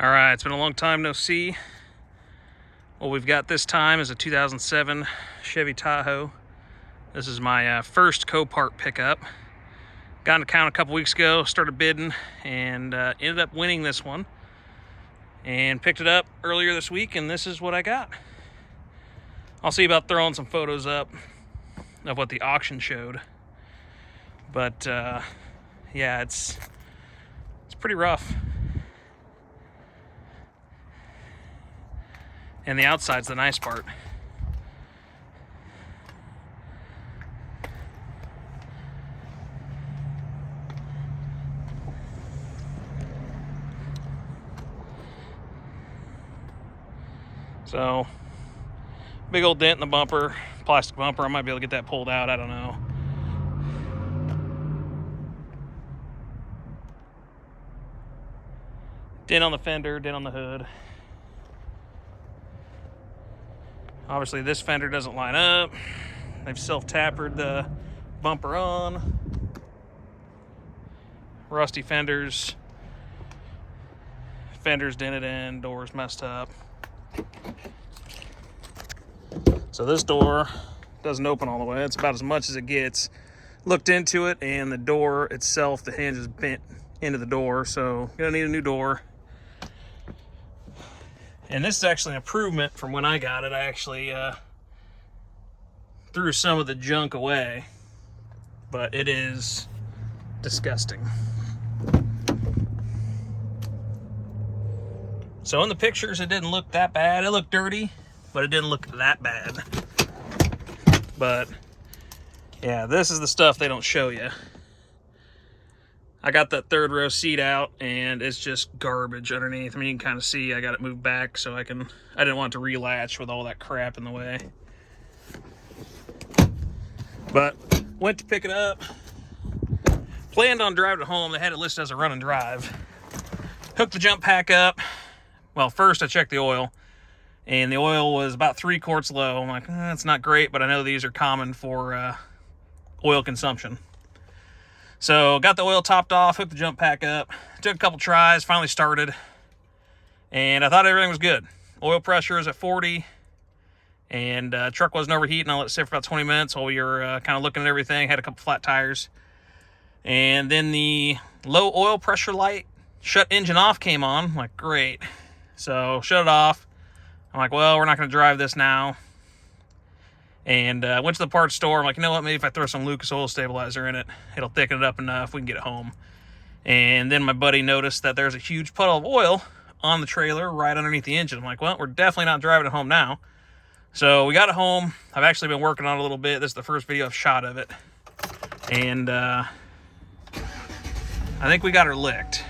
All right, it's been a long time no see. What we've got this time is a 2007 Chevy Tahoe. This is my first Copart pickup. Got an account a couple weeks ago, started bidding, and ended up winning this one. And picked it up earlier this week, and this is what I got. I'll see about throwing some photos up of what the auction showed. But yeah, it's pretty rough. And the outside's the nice part. So, big old dent in the bumper, plastic bumper. I might be able to get that pulled out, I don't know. Dent on the fender, dent on the hood. Obviously this fender doesn't line up. They've self-tapered the bumper on. Rusty fenders. Fenders dented in, doors messed up. So this door doesn't open all the way. It's about as much as it gets. Looked into it, and the door itself, the hinge is bent into the door, so you're gonna need a new door. And this is actually an improvement from when I got it. I actually threw some of the junk away, but it is disgusting. So in the pictures, it didn't look that bad. It looked dirty, but it didn't look that bad. But yeah, this is the stuff they don't show you. I got that third row seat out, and it's just garbage underneath. I mean, you can kind of see I got it moved back so I didn't want it to relatch with all that crap in the way. But went to pick it up. Planned on driving it home. They had it listed as a run and drive. Hooked the jump pack up. Well, first I checked the oil, and the oil was about 3 quarts low. I'm like, that's not great, but I know these are common for oil consumption. So got the oil topped off, hooked the jump pack up, took a couple tries, finally started, and I thought everything was good. Oil pressure is at 40, and truck wasn't overheating. I let it sit for about 20 minutes while we were kind of looking at everything, had a couple flat tires. And then the low oil pressure light, shut engine off, came on. I'm like, great. So shut it off. I'm like, well, we're not going to drive this now. And went to the parts store. I'm like, you know what, maybe if I throw some Lucas oil stabilizer in it, it'll thicken it up enough, we can get it home. And then my buddy noticed that there's a huge puddle of oil on the trailer right underneath the engine. I'm like, well, we're definitely not driving it home now. So we got it home. I've actually been working on it a little bit. This is the first video I've shot of it. And I think we got her licked.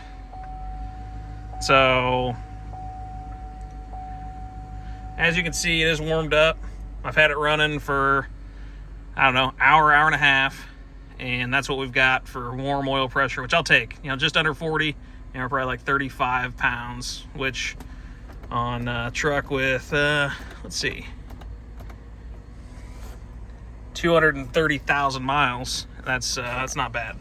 So, as you can see, it is warmed up. I've had it running for, I don't know, hour and a half, and that's what we've got for warm oil pressure, which I'll take. You know, just under 40, and we're probably like 35 pounds, which on a truck with, let's see, 230,000 miles, that's not bad.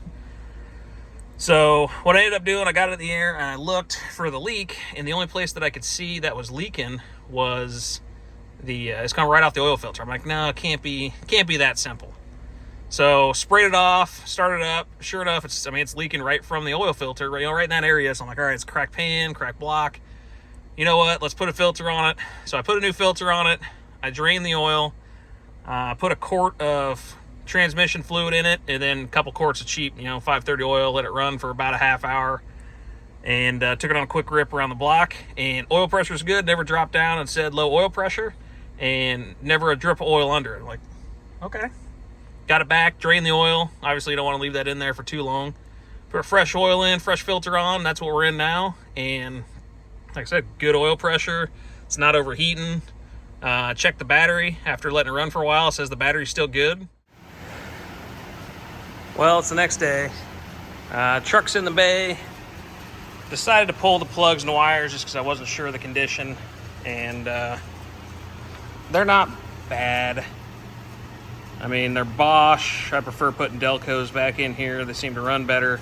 So what I ended up doing, I got it in the air, and I looked for the leak, and the only place that I could see that was leaking was it's coming right off the oil filter. I'm like, no, it can't be that simple. So sprayed it off, started it up. Sure enough, it's leaking right from the oil filter, right in that area. So I'm like, all right, it's cracked pan, cracked block. You know what? Let's put a filter on it. So I put a new filter on it. I drained the oil, put a quart of transmission fluid in it, and then a couple quarts of cheap, 530 oil. Let it run for about a half hour, and took it on a quick rip around the block. And oil pressure is good. Never dropped down and said low oil pressure. And never a drip of oil under it. I'm like, okay. Got it back, drained the oil. Obviously, you don't want to leave that in there for too long. Put fresh oil in, fresh filter on. That's what we're in now. And like I said, good oil pressure. It's not overheating. Checked the battery after letting it run for a while. It says the battery's still good. Well, it's the next day. Truck's in the bay. Decided to pull the plugs and wires just because I wasn't sure of the condition. And they're not bad. I mean, they're Bosch. I prefer putting Delcos back in here. They seem to run better.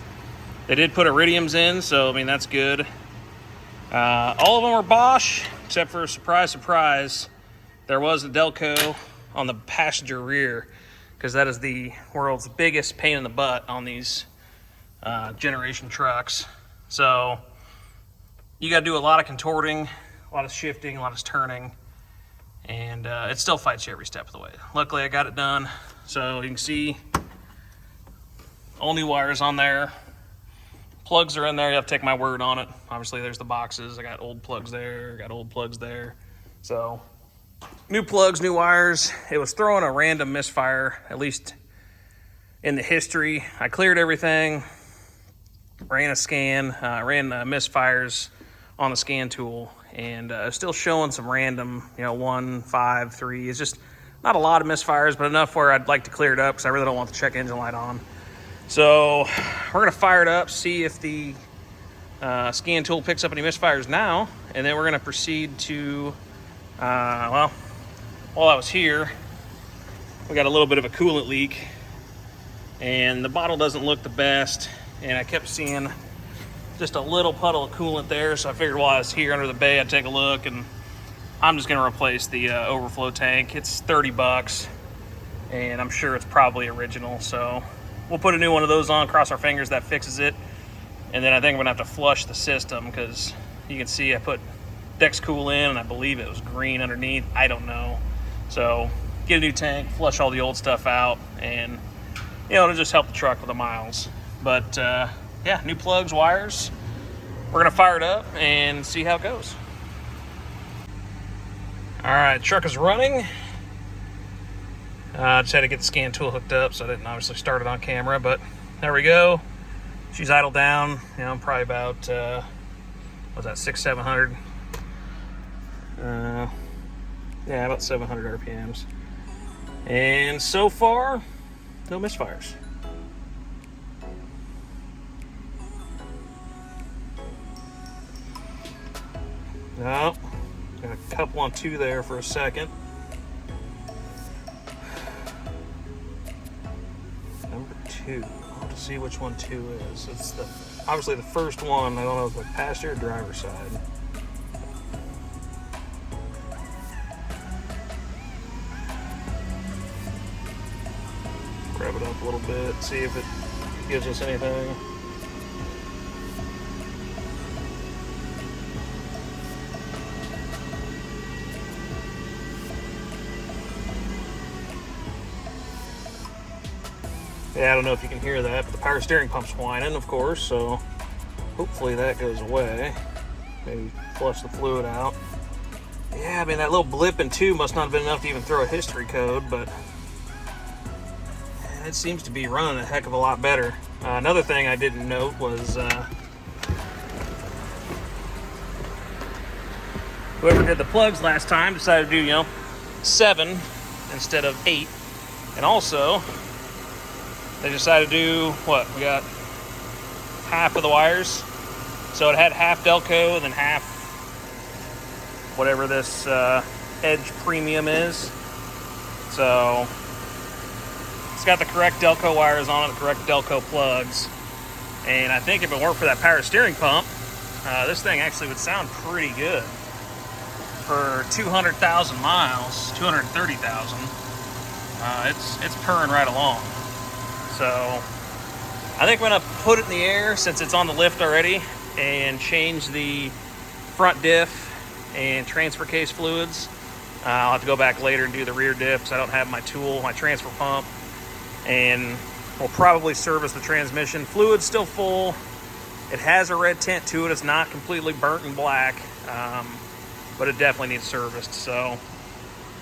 They did put iridiums in, so I mean, that's good. All of them were Bosch, except for, surprise, surprise, there was a Delco on the passenger rear, because that is the world's biggest pain in the butt on these generation trucks. So you got to do a lot of contorting, a lot of shifting, a lot of turning, and it still fights you every step of the way. Luckily, I got it done. So you can see all new wires on there. Plugs are in there. You have to take my word on it. Obviously, there's the boxes. I got old plugs there, got old plugs there. So new plugs, new wires. It was throwing a random misfire, at least in the history. I cleared everything, ran a scan, ran misfires on the scan tool, and still showing some random, 1, 5, 3. It's just not a lot of misfires, but enough where I'd like to clear it up because I really don't want the check engine light on. So we're going to fire it up, see if the scan tool picks up any misfires now, and then we're going to proceed to, while I was here, we got a little bit of a coolant leak, and the bottle doesn't look the best, and I kept seeing just a little puddle of coolant there, so I figured while I was here under the bay, I'd take a look, and I'm just going to replace the overflow tank. It's $30, and I'm sure it's probably original, so we'll put a new one of those on, cross our fingers that fixes it, and then I think I'm going to have to flush the system, because you can see I put Dex Cool in, and I believe it was green underneath. I don't know. So get a new tank, flush all the old stuff out, and it'll just help the truck with the miles. But yeah, new plugs, wires. We're gonna fire it up and see how it goes. All right, truck is running. Just had to get the scan tool hooked up, so I didn't obviously start it on camera, but there we go. She's idled down, probably about, what's that, 600-700? Yeah, about 700 RPMs. And so far, no misfires. No, got a couple on 2 there for a second. Number 2. I'll have to see which one 2 is. It's obviously the first one. I don't know if it's passenger or driver's side. Grab it up a little bit, see if it gives us anything. Yeah, I don't know if you can hear that, but the power steering pump's whining, of course, so hopefully that goes away. Maybe flush the fluid out. Yeah, I mean, that little blip in 2 must not have been enough to even throw a history code, but it seems to be running a heck of a lot better. Another thing I didn't note was whoever did the plugs last time decided to do, 7 instead of 8. And also, they decided to do, what, we got half of the wires. So it had half Delco and then half whatever this Edge Premium is. So it's got the correct Delco wires on it, the correct Delco plugs. And I think if it weren't for that power steering pump, this thing actually would sound pretty good. For 200,000 miles, 230,000, it's purring right along. So I think I'm gonna put it in the air since it's on the lift already and change the front diff and transfer case fluids. I'll have to go back later and do the rear diff because I don't have my tool, my transfer pump, and we'll probably service the transmission. Fluid's still full. It has a red tint to it. It's not completely burnt and black, but it definitely needs serviced. So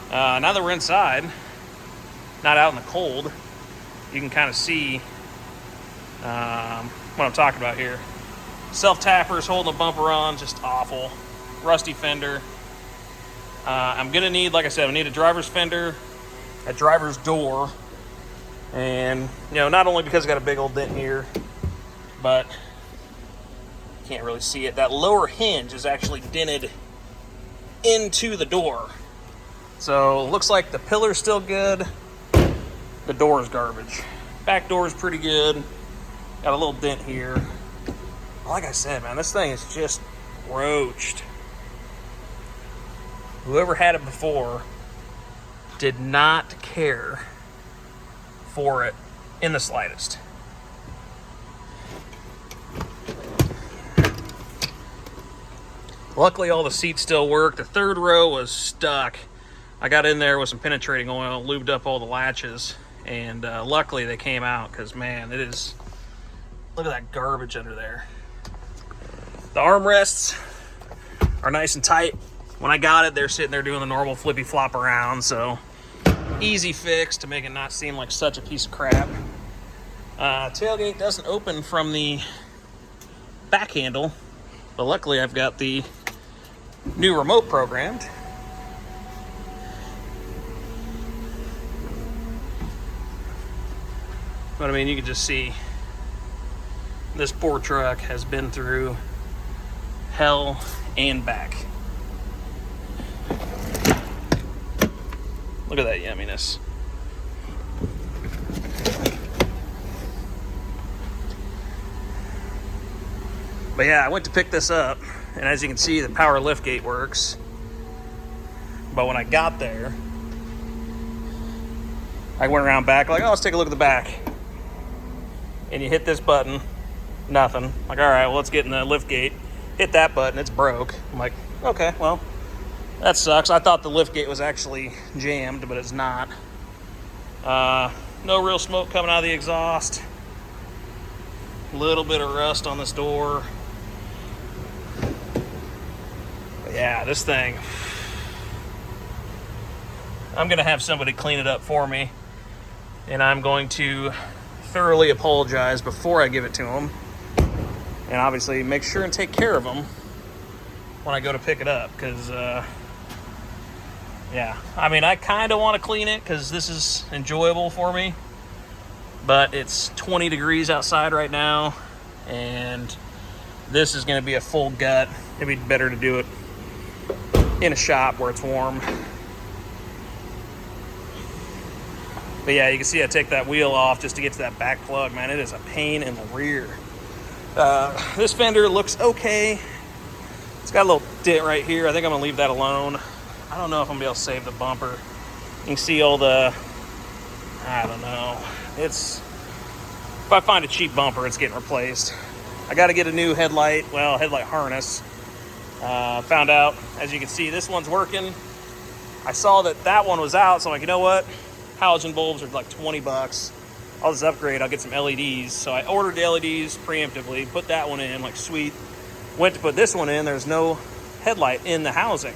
now that we're inside, not out in the cold, you can kind of see what I'm talking about here. Self-tappers holding the bumper on, just awful. Rusty fender. I'm gonna need, like I said, I need a driver's fender, a driver's door, and not only because I got a big old dent here, but you can't really see it. That lower hinge is actually dented into the door. So looks like the pillar's still good. The door is garbage. Back door is pretty good. Got a little dent here. Like I said, man, this thing is just roached. Whoever had it before did not care for it in the slightest. Luckily, all the seats still work. The third row was stuck. I got in there with some penetrating oil, lubed up all the latches, and luckily they came out, because man, it is, look at that garbage under there. The armrests are nice and tight. When I got it, they're sitting there doing the normal flippy flop around, so easy fix to make it not seem like such a piece of crap. Tailgate doesn't open from the back handle, but luckily I've got the new remote programmed. But I mean, you can just see this poor truck has been through hell and back. Look at that yumminess. But yeah, I went to pick this up, and as you can see, the power liftgate works. But when I got there, I went around back, like, oh, let's take a look at the back. And you hit this button, nothing. Like, all right, well, let's get in the liftgate. Hit that button, it's broke. I'm like, okay, well, that sucks. I thought the liftgate was actually jammed, but it's not. No real smoke coming out of the exhaust. A little bit of rust on this door. But yeah, this thing, I'm gonna have somebody clean it up for me, and I'm going to thoroughly apologize before I give it to them, and obviously make sure and take care of them when I go to pick it up, because yeah, I mean, I kind of want to clean it because this is enjoyable for me, but it's 20 degrees outside right now, and this is going to be a full gut. It'd be better to do it in a shop where it's warm. But yeah, you can see I take that wheel off just to get to that back plug. Man, it is a pain in the rear. This fender looks okay. It's got a little dent right here. I think I'm gonna leave that alone. I don't know if I'm gonna be able to save the bumper. You can see all the, I don't know. If I find a cheap bumper, it's getting replaced. I gotta get a new headlight harness. Found out, as you can see, this one's working. I saw that one was out, so I'm like, you know what? Halogen bulbs are like 20 bucks. I'll just upgrade, I'll get some LEDs. So I ordered the LEDs preemptively, put that one in, like sweet. Went to put this one in, there's no headlight in the housing.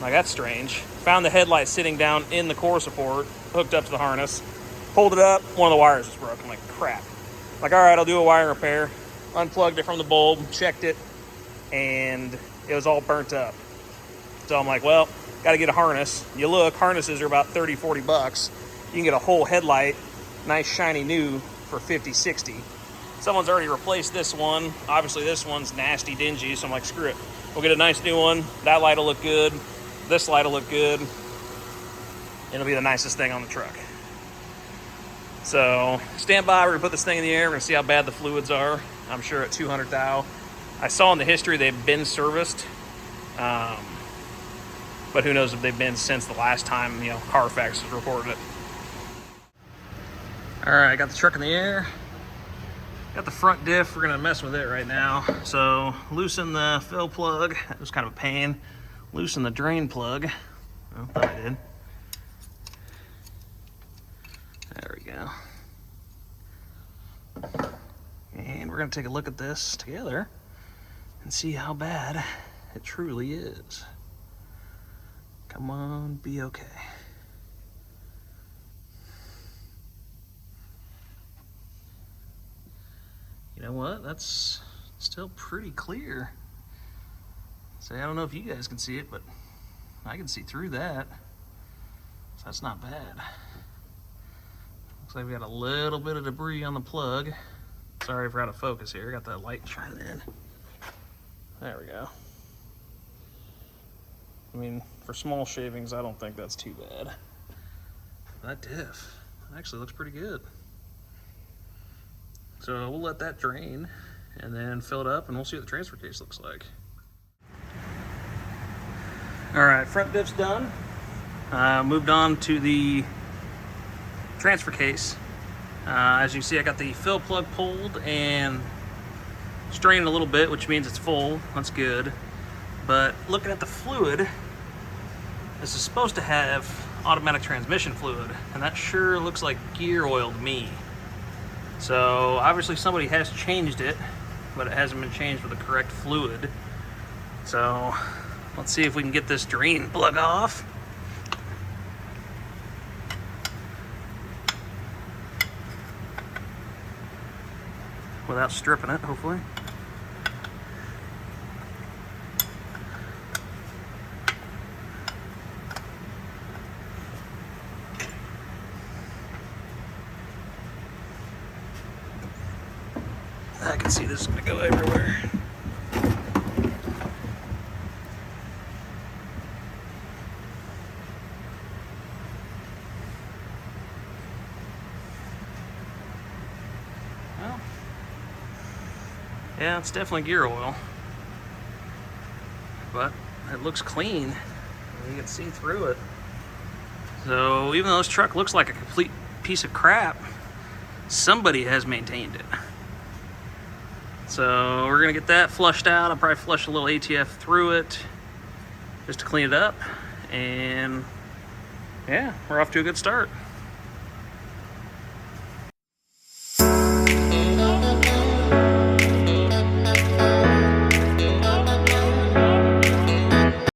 Like, that's strange. Found the headlight sitting down in the core support, hooked up to the harness. Pulled it up, one of the wires was broken. I'm like, crap. Like, all right, I'll do a wiring repair. Unplugged it from the bulb, checked it, and it was all burnt up. So I'm like, well, gotta get a harness. You look, harnesses are about 30, 40 bucks. You can get a whole headlight, nice shiny new, for 50, 60. Someone's already replaced this one. Obviously this one's nasty, dingy, so I'm like, screw it. We'll get a nice new one. That light will look good. This light will look good. It'll be the nicest thing on the truck. So stand by, we're gonna put this thing in the air. We're gonna see how bad the fluids are. I'm sure at 200 thou. I saw in the history they've been serviced. But who knows if they've been since the last time, Carfax has reported it. All right, got the truck in the air. Got the front diff, we're gonna mess with it right now. So loosen the fill plug, that was kind of a pain. Loosen the drain plug, oh, thought I did. There we go. And we're gonna take a look at this together and see how bad it truly is. Come on, be okay. You know what? That's still pretty clear. So I don't know if you guys can see it, but I can see through that. So that's not bad. Looks like we got a little bit of debris on the plug. Sorry if we're out of focus here. Got that light shining in. There we go. I mean, for small shavings, I don't think that's too bad. That diff actually looks pretty good. So we'll let that drain and then fill it up, and we'll see what the transfer case looks like. All right, front diff's done. Moved on to the transfer case. As you see, I got the fill plug pulled and strained a little bit, which means it's full. That's good. But looking at the fluid, this is supposed to have automatic transmission fluid, and that sure looks like gear oil to me. So obviously somebody has changed it, but it hasn't been changed with the correct fluid. So let's see if we can get this drain plug off. Without stripping it, hopefully. I can see this is going to go everywhere. Well, yeah, it's definitely gear oil, but it looks clean. You can see through it. So even though this truck looks like a complete piece of crap, somebody has maintained it. So we're gonna get that flushed out. I'll probably flush a little ATF through it just to clean it up. And yeah, we're off to a good start.